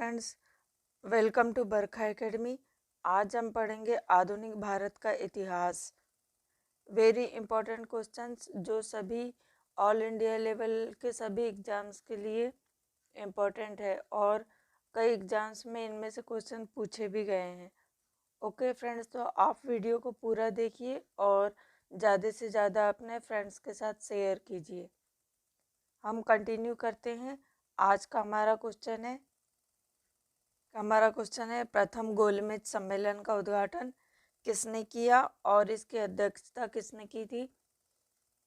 Friends, welcome to Barkha academy. आज हम पढ़ेंगे आधुनिक भारत का इतिहास। वेरी इंपॉर्टेंट क्वेश्चंस जो सभी ऑल इंडिया लेवल के सभी एग्जाम्स के लिए इम्पोर्टेंट है और कई एग्जाम्स में इनमें से क्वेश्चन पूछे भी गए हैं। ओके फ्रेंड्स, तो आप वीडियो को पूरा देखिए और ज़्यादा से ज़्यादा अपने फ्रेंड्स के साथ शेयर कीजिए। हम कंटिन्यू करते हैं। आज का हमारा क्वेश्चन है प्रथम गोलमेज सम्मेलन का उद्घाटन किसने किया और इसकी अध्यक्षता किसने की थी।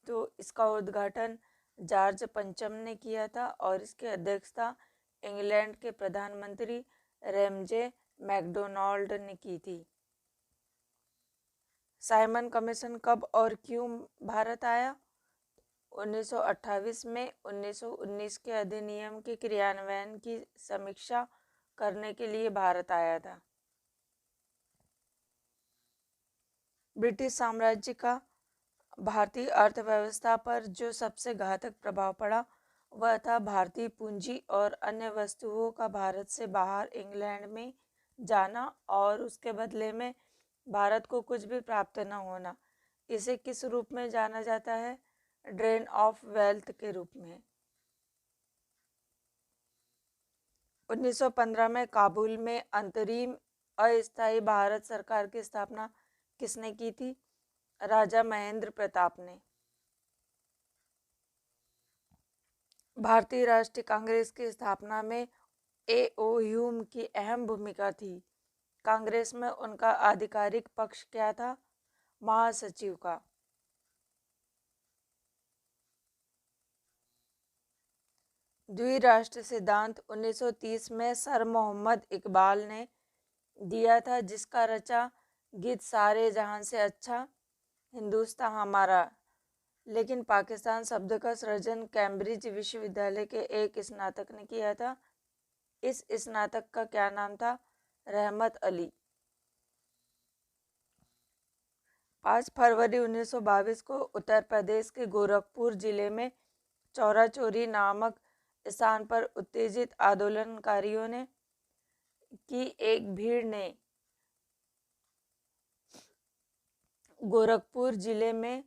तो इसका उद्घाटन जॉर्ज पंचम ने किया था और इसकी अध्यक्षता इंग्लैंड के प्रधानमंत्री रैमजे मैकडोनाल्ड ने की थी। साइमन कमीशन कब और क्यों भारत आया? 1928 में 1919 के अधिनियम के क्रियान्वयन की समीक्षा करने के लिए भारत आया था। ब्रिटिश साम्राज्य का भारतीय अर्थव्यवस्था पर जो सबसे घातक प्रभाव पड़ा वह था भारतीय पूंजी और अन्य वस्तुओं का भारत से बाहर इंग्लैंड में जाना और उसके बदले में भारत को कुछ भी प्राप्त न होना। इसे किस रूप में जाना जाता है? ड्रेन ऑफ वेल्थ के रूप में। 1915 में काबुल में अंतरिम अस्थायी भारत सरकार की स्थापना किसने की थी? राजा महेंद्र प्रताप ने। भारतीय राष्ट्रीय कांग्रेस की स्थापना में ए.ओ. ह्यूम की अहम भूमिका थी। कांग्रेस में उनका आधिकारिक पक्ष क्या था? महासचिव का। द्विराष्ट्र सिद्धांत 1930 में सर मोहम्मद इकबाल ने दिया था, जिसका रचा गीत सारे जहां से अच्छा हिंदुस्तान हमारा, लेकिन पाकिस्तान शब्द का सृजन कैम्ब्रिज विश्वविद्यालय के एक स्नातक ने किया था। इस स्नातक का क्या नाम था? रहमत अली। 5 फरवरी 1922 को उत्तर प्रदेश के गोरखपुर जिले में चौरा चौरी नामक स्थान पर उत्तेजित आंदोलनकारियों ने की एक भीड़ ने गोरखपुर जिले में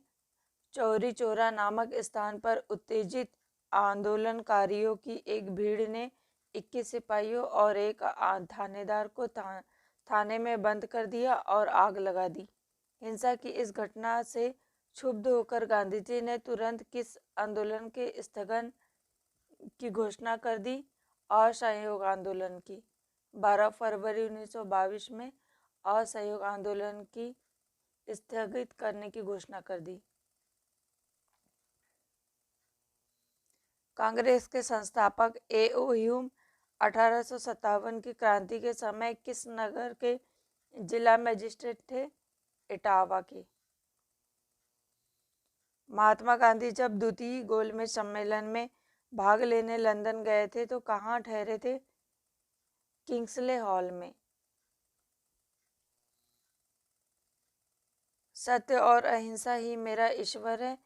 चौरी चौरा नामक स्थान पर उत्तेजित आंदोलनकारियों की एक भीड़ ने 21 सिपाहियों और एक थानेदार को थाने में बंद कर दिया और आग लगा दी। हिंसा की इस घटना से क्षुब्ध होकर गांधी जी ने तुरंत किस आंदोलन के स्थगन की घोषणा कर दी? असहयोग आंदोलन की। 12 फरवरी 1922 में असहयोग आंदोलन की स्थगित करने की घोषणा कर दी। कांग्रेस के संस्थापक ए.ओ. ह्यूम 1857 की क्रांति के समय किस नगर के जिला मजिस्ट्रेट थे? इटावा के। महात्मा गांधी जब द्वितीय गोलमेज सम्मेलन में भाग लेने लंदन गए थे तो कहाँ ठहरे थे? किंग्सले हॉल में। सत्य और अहिंसा ही मेरा ईश्वर है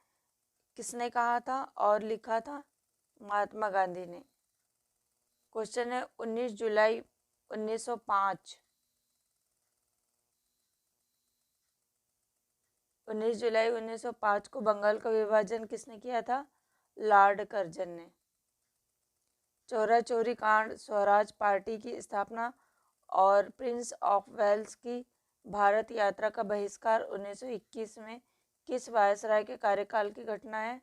किसने कहा था और लिखा था? महात्मा गांधी ने। क्वेश्चन है 19 जुलाई 1905। 19 जुलाई 1905 को बंगाल का विभाजन किसने किया था? लॉर्ड कर्जन ने। चौरा चौरी कांड, स्वराज पार्टी की स्थापना और प्रिंस ऑफ वेल्स की भारत यात्रा का बहिष्कार 1921 में किस वायसराय के कार्यकाल की घटना है?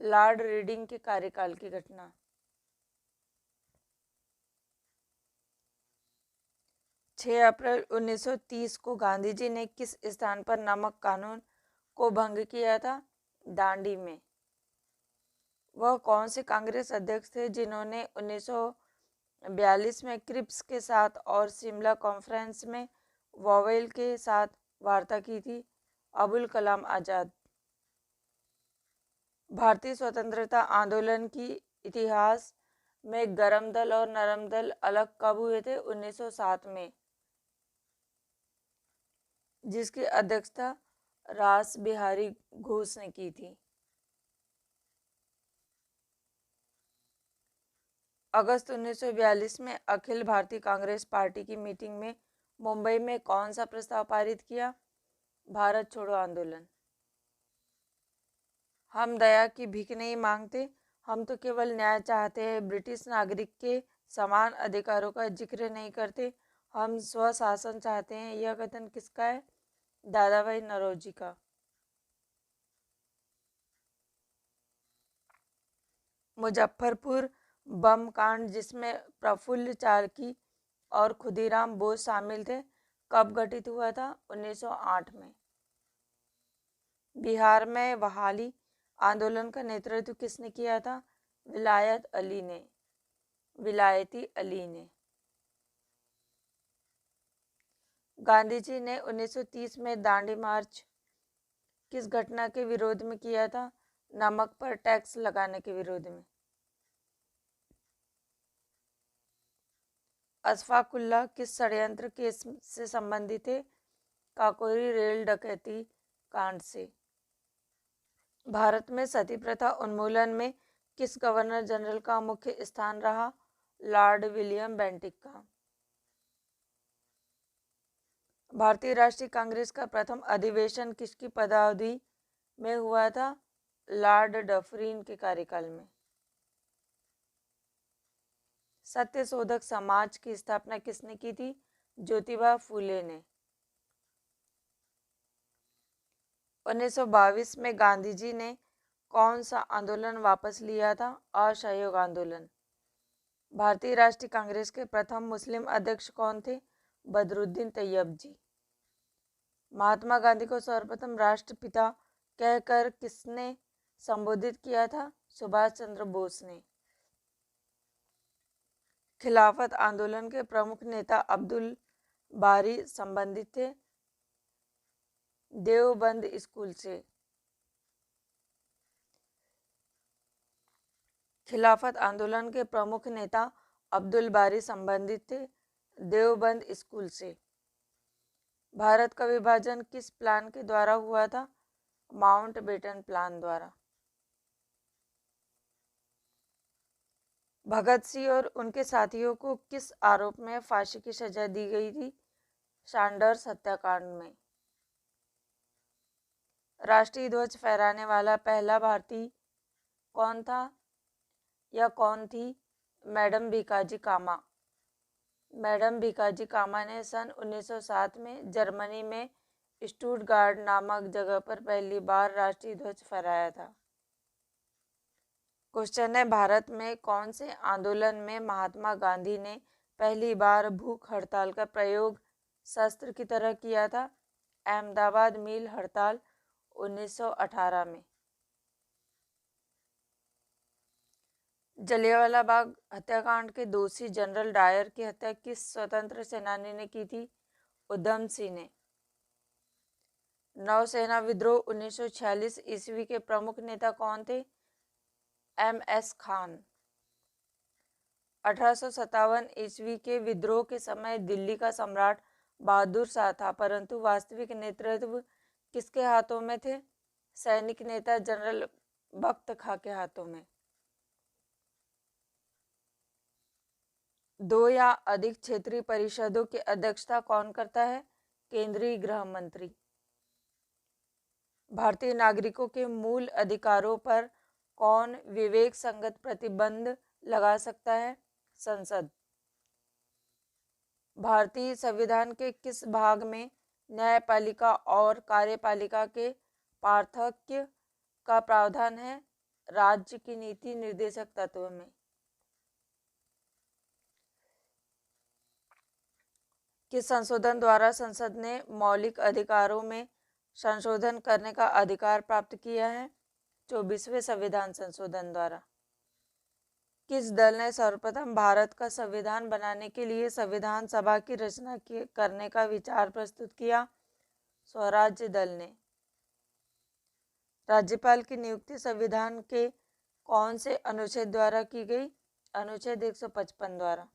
लॉर्ड रीडिंग के कार्यकाल की घटना। 6 अप्रैल 1930 को गांधी जी ने किस स्थान पर नमक कानून को भंग किया था? दांडी में। वह कौन से कांग्रेस अध्यक्ष थे जिन्होंने 1942 में क्रिप्स के साथ और शिमला कॉन्फ्रेंस में वोवेल के साथ वार्ता की थी? अबुल कलाम आजाद। भारतीय स्वतंत्रता आंदोलन की इतिहास में गरम दल और नरम दल अलग कब हुए थे? 1907 में, जिसकी अध्यक्षता रास बिहारी घोष ने की थी। अगस्त 1942 में अखिल भारतीय कांग्रेस पार्टी की मीटिंग में मुंबई में कौन सा प्रस्ताव पारित किया? भारत छोड़ो आंदोलन। हम दया की भीख नहीं मांगते, हम तो केवल न्याय चाहते हैं। ब्रिटिश नागरिक के समान अधिकारों का जिक्र नहीं करते, हम स्वशासन चाहते हैं। यह कथन किसका है? दादा भाई नौरोजी का। मुजफ्फरपुर बम कांड, जिसमें प्रफुल्ल चाकी और खुदीराम बोस शामिल थे, कब घटित हुआ था? 1908 में। बिहार में बहाली आंदोलन का नेतृत्व किसने किया था? विलायती अली ने। गांधी जी ने 1930 में दांडी मार्च किस घटना के विरोध में किया था? नमक पर टैक्स लगाने के विरोध में। अशफाकुल्लाह किस षड्यंत्र केस से संबंधित थे? काकोरी रेल डकैती कांड से। भारत में सती प्रथा उन्मूलन में किस गवर्नर जनरल का मुख्य स्थान रहा? लॉर्ड विलियम बेंटिक का। भारतीय राष्ट्रीय कांग्रेस का प्रथम अधिवेशन किसकी पदावधि में हुआ था? लॉर्ड डफरिन के कार्यकाल में। सत्यशोधक समाज की स्थापना किसने की थी? ज्योतिबा फूले ने। 1922 में गांधी जी ने कौन सा आंदोलन वापस लिया था? असहयोग आंदोलन। भारतीय राष्ट्रीय कांग्रेस के प्रथम मुस्लिम अध्यक्ष कौन थे? बदरुद्दीन तैयब जी। महात्मा गांधी को सर्वप्रथम राष्ट्रपिता कहकर किसने संबोधित किया था? सुभाष चंद्र बोस ने। खिलाफत आंदोलन के प्रमुख नेता अब्दुल बारी संबंधित थे? देवबंद स्कूल से। खिलाफत आंदोलन के प्रमुख नेता अब्दुल बारी संबंधित थे? देवबंद स्कूल से। भारत का विभाजन किस प्लान के द्वारा हुआ था? माउंटबेटन प्लान द्वारा। भगत सिंह और उनके साथियों को किस आरोप में फांसी की सजा दी गई थी? सैंडर्स हत्याकांड में। राष्ट्रीय ध्वज फहराने वाला पहला भारतीय कौन था या कौन थी? मैडम भीकाजी कामा। मैडम भीकाजी कामा ने सन 1907 में जर्मनी में स्टुटगार्ट नामक जगह पर पहली बार राष्ट्रीय ध्वज फहराया था। क्वेश्चन है, भारत में कौन से आंदोलन में महात्मा गांधी ने पहली बार भूख हड़ताल का प्रयोग शस्त्र की तरह किया था? अहमदाबाद मिल हड़ताल 1918 में। जलियांवाला बाग हत्याकांड के दोषी जनरल डायर की हत्या किस स्वतंत्र सेनानी ने की थी? उधम सिंह ने। नौसेना विद्रोह 1946 ईस्वी के प्रमुख नेता कौन थे? एम.एस. खान। 1857 ईस्वी के विद्रोह के समय दिल्ली का सम्राट बहादुर शाह था, परंतु वास्तविक नेतृत्व किसके हाथों में थे? सैनिक नेता जनरल बख्त खां के हाथों में। 2 या अधिक क्षेत्रीय परिषदों की अध्यक्षता कौन करता है? केंद्रीय गृह मंत्री। भारतीय नागरिकों के मूल अधिकारों पर कौन विवेक संगत प्रतिबंध लगा सकता है? संसद। भारतीय संविधान के किस भाग में न्यायपालिका और कार्यपालिका के पार्थक्य का प्रावधान है? राज्य की नीति निर्देशक तत्व में। किस संशोधन द्वारा संसद ने मौलिक अधिकारों में संशोधन करने का अधिकार प्राप्त किया है? 24वें संविधान संशोधन द्वारा। किस दल ने सर्वप्रथम भारत का संविधान बनाने के लिए संविधान सभा की रचना करने का विचार प्रस्तुत किया? स्वराज्य दल ने। राज्यपाल की नियुक्ति संविधान के कौन से अनुच्छेद द्वारा की गई? अनुच्छेद 155 द्वारा।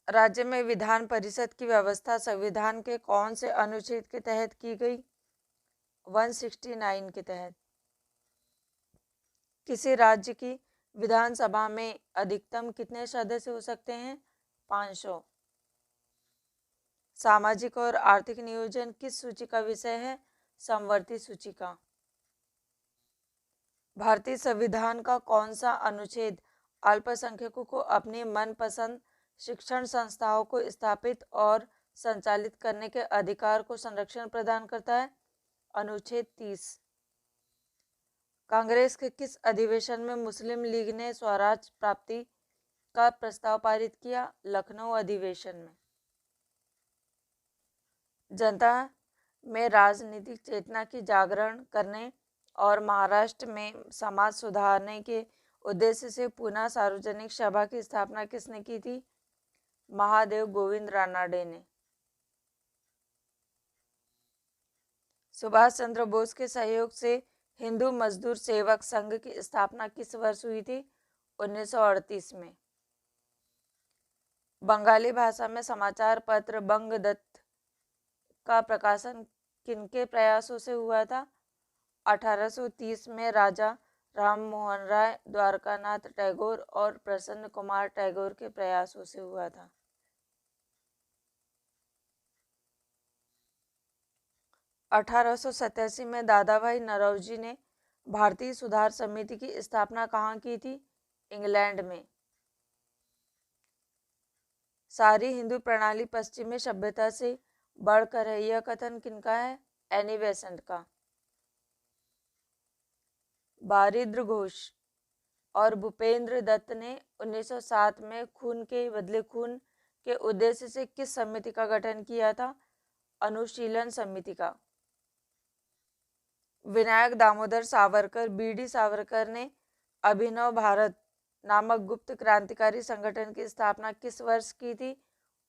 राज्य में विधान परिषद की व्यवस्था संविधान के कौन से अनुच्छेद के तहत की गई? 169 के तहत। किसी राज्य की विधानसभा में अधिकतम कितने सदस्य हो सकते हैं? 500। सामाजिक और आर्थिक नियोजन किस सूची का विषय है? समवर्ती सूची का। भारतीय संविधान का कौन सा अनुच्छेद अल्पसंख्यकों को अपनी मनपसंद शिक्षण संस्थाओं को स्थापित और संचालित करने के अधिकार को संरक्षण प्रदान करता है? अनुच्छेद 30। कांग्रेस के किस अधिवेशन में मुस्लिम लीग ने स्वराज प्राप्ति का प्रस्ताव पारित किया? लखनऊ अधिवेशन में। जनता में राजनीतिक चेतना की जागरण करने और महाराष्ट्र में समाज सुधारने के उद्देश्य से पुनः सार्वजनिक सभा की स्थापना किसने की थी? महादेव गोविंद रानडे ने। सुभाष चंद्र बोस के सहयोग से हिंदू मजदूर सेवक संघ की स्थापना किस वर्ष हुई थी? 1938 में। बंगाली भाषा में समाचार पत्र बंगदत्त का प्रकाशन किनके प्रयासों से हुआ था? 1830 में राजा राम मोहन राय, द्वारकानाथ टैगोर और प्रसन्न कुमार टैगोर के प्रयासों से हुआ था। 1887 में दादा भाई नौरोजी ने भारतीय सुधार समिति की स्थापना कहाँ की थी? इंग्लैंड में। सारी हिंदू प्रणाली पश्चिमी सभ्यता से बढ़कर है, यह कथन किनका है? एनी बेसेंट का। बारिद्र घोष और भूपेंद्र दत्त ने 1907 में खून के बदले खून के उद्देश्य से किस समिति का गठन किया था? अनुशीलन समिति का। विनायक दामोदर सावरकर बीडी सावरकर ने अभिनव भारत नामक गुप्त क्रांतिकारी संगठन की स्थापना किस वर्ष की थी?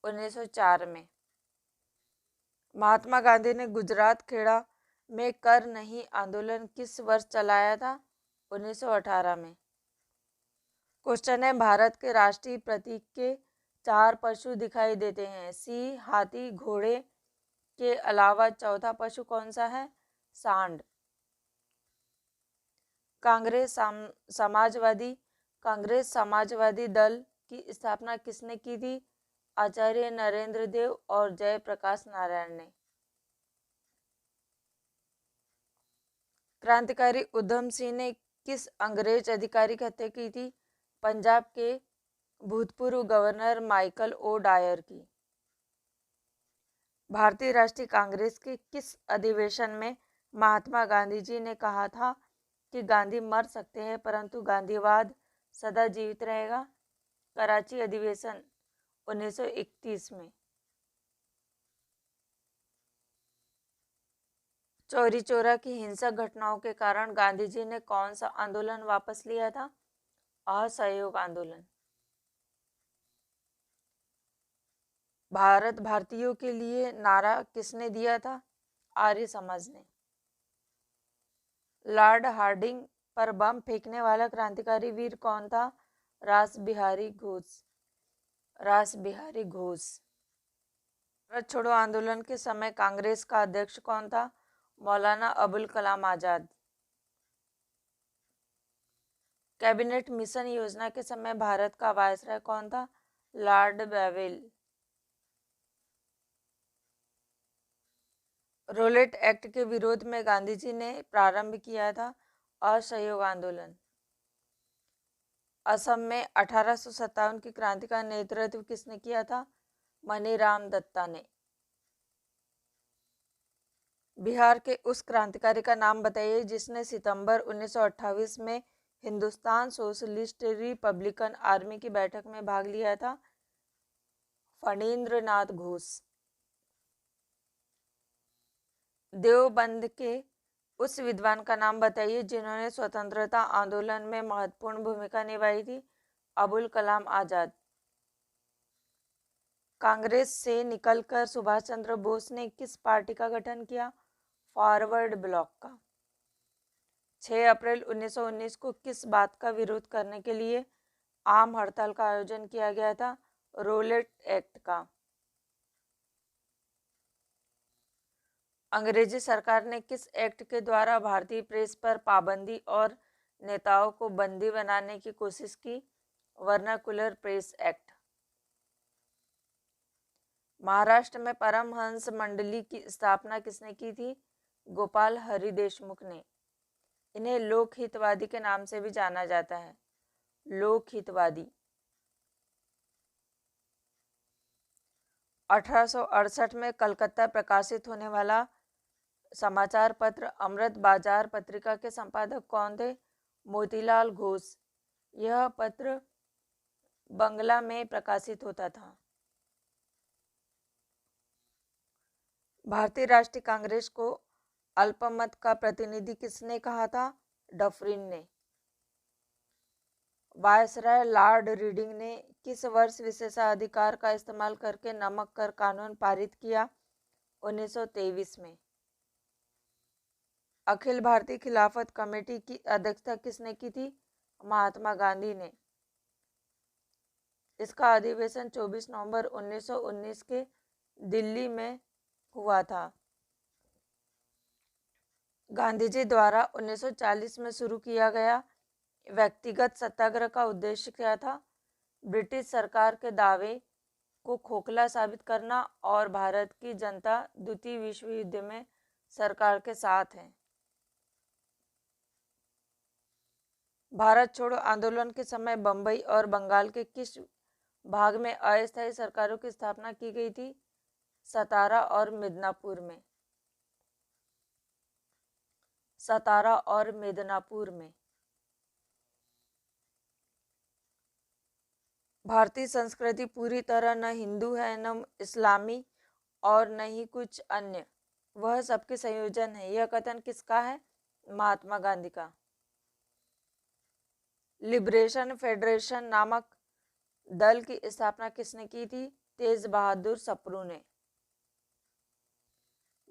1904 में। महात्मा गांधी ने गुजरात खेड़ा में कर नहीं आंदोलन किस वर्ष चलाया था? 1918 में। क्वेश्चन है, भारत के राष्ट्रीय प्रतीक के 4 पशु दिखाई देते हैं। सिंह, हाथी, घोड़े के अलावा चौथा पशु कौन सा है? सांड। कांग्रेस समाजवादी दल की स्थापना किसने की थी? आचार्य नरेंद्र देव और जयप्रकाश नारायण ने। क्रांतिकारी उधम सिंह ने किस अंग्रेज अधिकारी की हत्या की थी? पंजाब के भूतपूर्व गवर्नर माइकल ओ डायर की। भारतीय राष्ट्रीय कांग्रेस के किस अधिवेशन में महात्मा गांधी जी ने कहा था कि गांधी मर सकते हैं परंतु गांधीवाद सदा जीवित रहेगा? कराची अधिवेशन 1931 में। चौरी चौरा की हिंसक घटनाओं के कारण गांधी जी ने कौन सा आंदोलन वापस लिया था? असहयोग आंदोलन। भारत भारतीयों के लिए नारा किसने दिया था? आर्य समाज ने। लॉर्ड हार्डिंग पर बम फेंकने वाला क्रांतिकारी वीर कौन था? रास बिहारी घोष। भारत छोड़ो आंदोलन के समय कांग्रेस का अध्यक्ष कौन था? मौलाना अबुल कलाम आजाद। कैबिनेट मिशन योजना के समय भारत का वायसराय कौन था? Lord Wavell. रोलेट एक्ट के विरोध में गांधी जी ने प्रारंभ किया था असहयोग आंदोलन। असम में 1857 की क्रांति का नेतृत्व किसने किया था? मनीराम दत्ता ने। बिहार के उस क्रांतिकारी का नाम बताइए जिसने सितंबर 1928 में हिंदुस्तान सोशलिस्ट रिपब्लिकन आर्मी की बैठक में भाग लिया था? फणींद्र नाथ घोष। देवबंद के उस विद्वान का नाम बताइए जिन्होंने स्वतंत्रता आंदोलन में महत्वपूर्ण भूमिका निभाई थी? अबुल कलाम आजाद। कांग्रेस से निकलकर सुभाष चंद्र बोस ने किस पार्टी का गठन किया? फॉरवर्ड ब्लॉक का। 6 अप्रैल 1919 को किस बात का विरोध करने के लिए आम हड़ताल का आयोजन किया गया था? रोलेट एक्ट का। अंग्रेजी सरकार ने किस एक्ट के द्वारा भारतीय प्रेस पर पाबंदी और नेताओं को बंदी बनाने की कोशिश की? Vernacular press act. महाराष्ट्र में परमहंस मंडली की स्थापना किसने की थी? गोपाल हरि देशमुख ने। इन्हें लोकहितवादी के नाम से भी जाना जाता है। लोकहितवादी। 1868 में कलकत्ता प्रकाशित होने वाला समाचार पत्र अमृत बाजार पत्रिका के संपादक कौन थे? मोतीलाल घोष। यह पत्र बंगला में प्रकाशित होता था। भारतीय राष्ट्रीय कांग्रेस को अल्पमत का प्रतिनिधि किसने कहा था? डफरिन ने। वायसराय लॉर्ड रीडिंग ने किस वर्ष विशेषाधिकार का इस्तेमाल करके नमक कर कानून पारित किया? 1923 में। अखिल भारतीय खिलाफत कमेटी की अध्यक्षता किसने की थी? महात्मा गांधी ने। इसका अधिवेशन 24 नवंबर 1919 के दिल्ली में हुआ था। गांधी जी द्वारा 1940 में शुरू किया गया व्यक्तिगत सत्याग्रह का उद्देश्य क्या था? ब्रिटिश सरकार के दावे को खोखला साबित करना और भारत की जनता द्वितीय विश्व युद्ध में सरकार के साथ है। भारत छोड़ो आंदोलन के समय बंबई और बंगाल के किस भाग में अस्थायी सरकारों की स्थापना की गई थी? सतारा और मिदनापुर में। सतारा और मिदनापुर में। भारतीय संस्कृति पूरी तरह न हिंदू है, न इस्लामी और न ही कुछ अन्य, वह सबके संयोजन है। यह कथन किसका है? महात्मा गांधी का। लिबरेशन फेडरेशन नामक दल की स्थापना किसने की थी? तेज बहादुर सप्रू ने।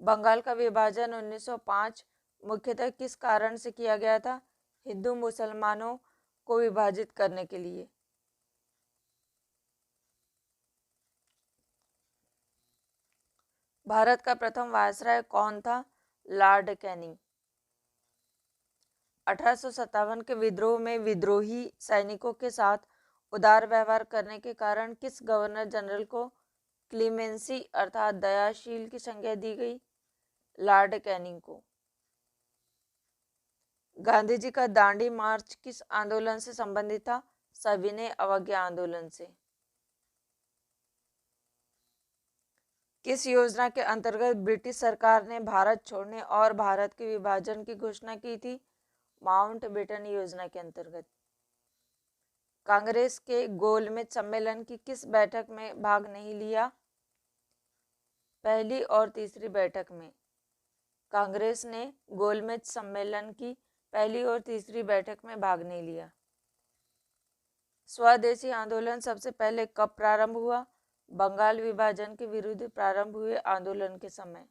बंगाल का विभाजन 1905 मुख्यतः किस कारण से किया गया था? हिंदू मुसलमानों को विभाजित करने के लिए। भारत का प्रथम वायसराय कौन था? Lord Canning. 1857 के विद्रोह में विद्रोही सैनिकों के साथ उदार व्यवहार करने के कारण किस गवर्नर जनरल को क्लीमेंसी अर्थात दयाशील की संज्ञा दी गई? लॉर्ड कैनिंग को। गांधी जी का दांडी मार्च किस आंदोलन से संबंधित था? सविनय अवज्ञा आंदोलन से। किस योजना के अंतर्गत ब्रिटिश सरकार ने भारत छोड़ने और भारत के विभाजन की घोषणा की थी? माउंटबेटन योजना के अंतर्गत। कांग्रेस के गोलमेज सम्मेलन की किस बैठक में भाग नहीं लिया? पहली और तीसरी बैठक में। कांग्रेस ने गोलमेज सम्मेलन की पहली और तीसरी बैठक में भाग नहीं लिया। स्वदेशी आंदोलन सबसे पहले कब प्रारंभ हुआ? बंगाल विभाजन के विरुद्ध प्रारंभ हुए आंदोलन के समय।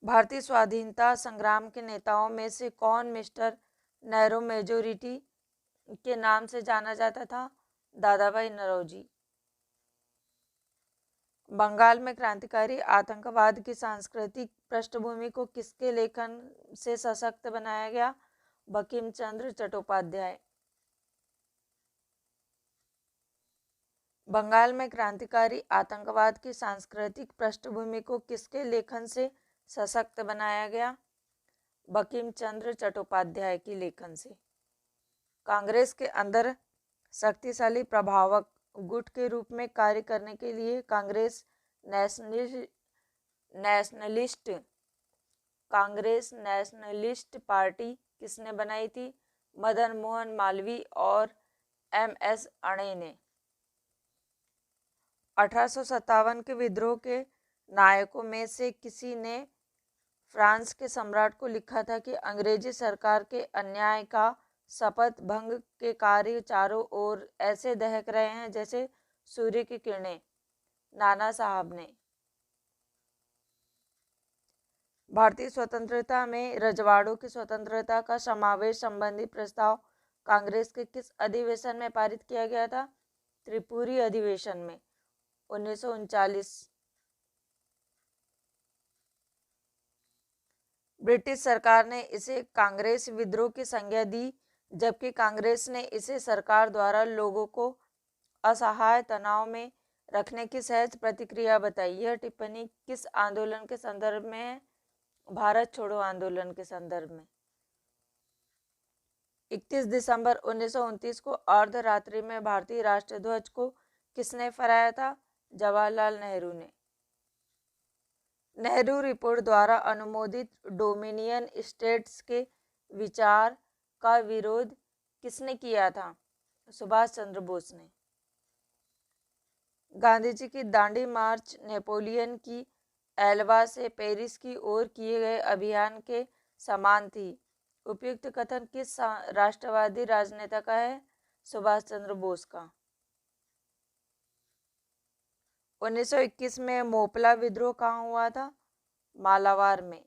भारतीय स्वाधीनता संग्राम के नेताओं में से कौन मिस्टर नैरो मेजोरिटी के नाम से जाना जाता था? दादाभाई नौरोजी। बंगाल में क्रांतिकारी आतंकवाद की सांस्कृतिक पृष्ठभूमि को किसके लेखन से सशक्त बनाया गया? बंकिम चंद्र चट्टोपाध्याय। बंगाल में क्रांतिकारी आतंकवाद की सांस्कृतिक पृष्ठभूमि को किसके लेखन से सशक्त बनाया गया? बंकिम चंद्र चट्टोपाध्याय की लेखन से। कांग्रेस के अंदर शक्तिशाली प्रभावक गुट के रूप में कार्य करने के लिए कांग्रेस नेशनलिस्ट पार्टी किसने बनाई थी? मदन मोहन मालवीय और एम.एस. अणे ने। 1857 के विद्रोह के नायकों में से किसी ने फ्रांस के सम्राट को लिखा था कि अंग्रेजी सरकार के अन्याय का शपथ भंग के कार्य चारों ओर ऐसे दहक रहे हैं जैसे सूर्य की किरणें। नाना साहब ने। भारतीय स्वतंत्रता में रजवाड़ों की स्वतंत्रता का समावेश संबंधी प्रस्ताव कांग्रेस के किस अधिवेशन में पारित किया गया था? त्रिपुरी अधिवेशन में 1939। ब्रिटिश सरकार ने इसे कांग्रेस विद्रोह की संज्ञा दी, जबकि कांग्रेस ने इसे सरकार द्वारा लोगों को असहाय तनाव में रखने की सहज प्रतिक्रिया बताई। यह टिप्पणी किस आंदोलन के संदर्भ में है? भारत छोड़ो आंदोलन के संदर्भ में। 31 दिसंबर 1929 को अर्धरात्रि में भारतीय राष्ट्रध्वज को किसने फहराया था? जवाहरलाल नेहरू ने। नेहरू रिपोर्ट द्वारा अनुमोदित डोमिनियन स्टेट्स के विचार का विरोध किसने किया था? सुभाष चंद्र बोस ने। गांधी जी की दांडी मार्च नेपोलियन की एल्वा से पेरिस की ओर किए गए अभियान के समान थी। उपयुक्त कथन किस राष्ट्रवादी राजनेता का है? सुभाष चंद्र बोस का। 1921 में मोपला विद्रोह कहाँ हुआ था? मालाबार में।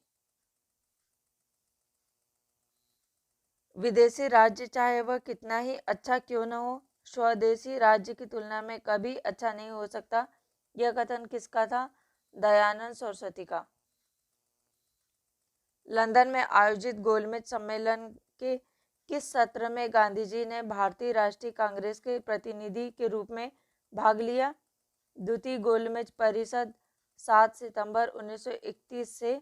विदेशी राज्य चाहे वह कितना ही अच्छा क्यों न हो, स्वदेशी राज्य की तुलना में कभी अच्छा नहीं हो सकता। यह कथन किसका था? दयानंद सरस्वती का। लंदन में आयोजित गोलमेज सम्मेलन के किस सत्र में गांधी जी ने भारतीय राष्ट्रीय कांग्रेस के प्रतिनिधि के रूप में भाग लिया? द्वितीय गोलमेज परिषद 7 सितंबर 1931 से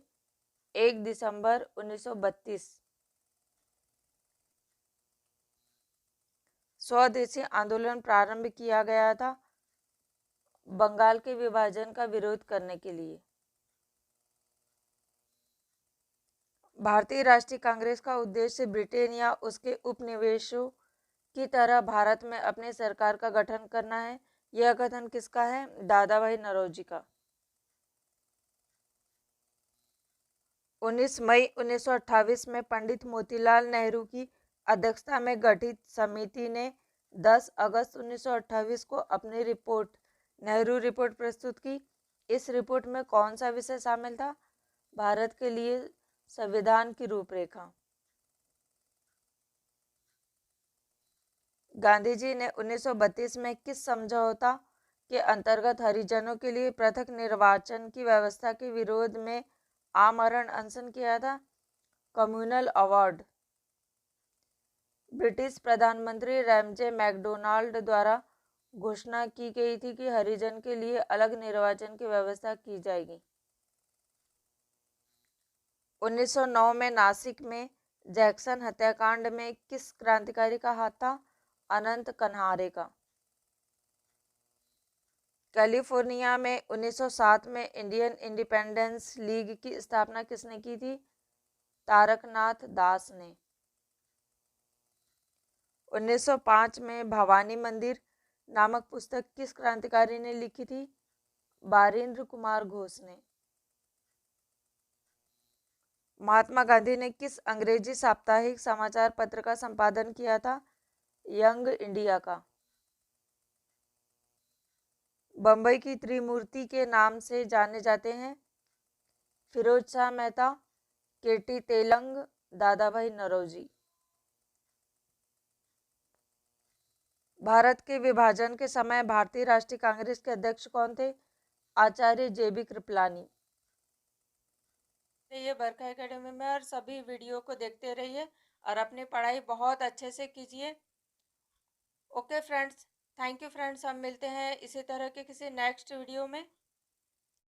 1 दिसंबर 1932। स्वदेशी आंदोलन प्रारंभ किया गया था बंगाल के विभाजन का विरोध करने के लिए। भारतीय राष्ट्रीय कांग्रेस का उद्देश्य ब्रिटेन या उसके उपनिवेशों की तरह भारत में अपनी सरकार का गठन करना है। यह कथन किसका है? दादा भाई नौरोजी का। 19 मई 1928 में पंडित मोतीलाल नेहरू की अध्यक्षता में गठित समिति ने 10 अगस्त 1928 को अपनी रिपोर्ट नेहरू रिपोर्ट प्रस्तुत की। इस रिपोर्ट में कौन सा विषय शामिल था? भारत के लिए संविधान की रूपरेखा। गांधी जी ने 1932 में किस समझौता के अंतर्गत हरिजनों के लिए पृथक निर्वाचन की व्यवस्था के विरोध में आमरण अनशन किया था? Communal award. ब्रिटिश प्रधानमंत्री रैमजे मैकडोनाल्ड द्वारा घोषणा की गई थी कि हरिजन के लिए अलग निर्वाचन की व्यवस्था की जाएगी। 1909 में नासिक में जैक्सन हत्याकांड में किस क्रांतिकारी का हाथ था? अनंत कन्हारे का। कैलिफोर्निया में 1907 में इंडियन इंडिपेंडेंस लीग की स्थापना किसने की थी? तारकनाथ दास ने। 1905 में भवानी मंदिर नामक पुस्तक किस क्रांतिकारी ने लिखी थी? बारिंद्र कुमार घोष ने। महात्मा गांधी ने किस अंग्रेजी साप्ताहिक समाचार पत्र का संपादन किया था? यंग इंडिया का। बंबई की त्रिमूर्ति के नाम से जाने जाते हैं? फिरोज शाह मेहता, केटी तेलंग, दादा भाई नौरोजी। भारत के विभाजन के समय भारतीय राष्ट्रीय कांग्रेस के अध्यक्ष कौन थे? आचार्य JB कृपलानी। ये बरखा एकेडमी में और सभी वीडियो को देखते रहिए और अपनी पढ़ाई बहुत अच्छे से कीजिए। Okay friends, thank you friends. हम मिलते हैं इसी तरह के किसी नेक्स्ट वीडियो में।